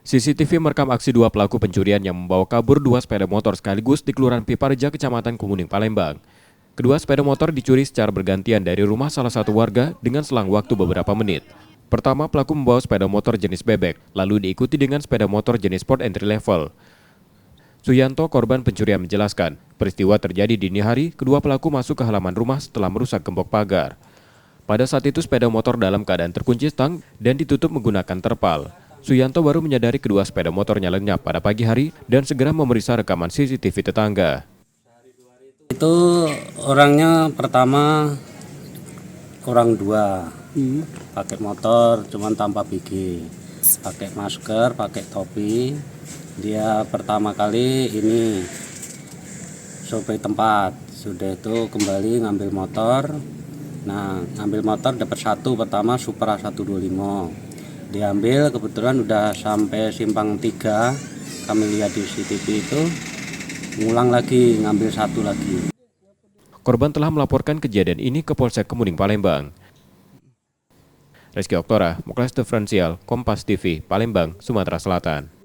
CCTV merekam aksi dua pelaku pencurian yang membawa kabur dua sepeda motor sekaligus di Kelurahan Piparja, Kecamatan Kemuning, Palembang. Kedua sepeda motor dicuri secara bergantian dari rumah salah satu warga dengan selang waktu beberapa menit. Pertama, pelaku membawa sepeda motor jenis bebek, lalu diikuti dengan sepeda motor jenis sport entry level. Suyanto, korban pencurian, menjelaskan, peristiwa terjadi dini hari, kedua pelaku masuk ke halaman rumah setelah merusak gembok pagar. Pada saat itu sepeda motor dalam keadaan terkunci stang dan ditutup menggunakan terpal. Suyanto baru menyadari kedua sepeda motornya lenyap pada pagi hari dan segera memeriksa rekaman CCTV tetangga. Itu orangnya pertama orang dua, pakai motor cuman tanpa BG, pakai masker, pakai topi. Dia pertama kali ini survei tempat, sudah itu kembali ngambil motor. Nah, ngambil motor dapat satu, pertama Supra 125. Diambil, kebetulan udah sampai simpang 3, kami lihat di CCTV itu, ngulang lagi, ngambil satu lagi. Korban telah melaporkan kejadian ini ke Polsek Kemuning, Palembang. Rizky Oktora, Muklas Diferensial, Kompas TV, Palembang, Sumatera Selatan.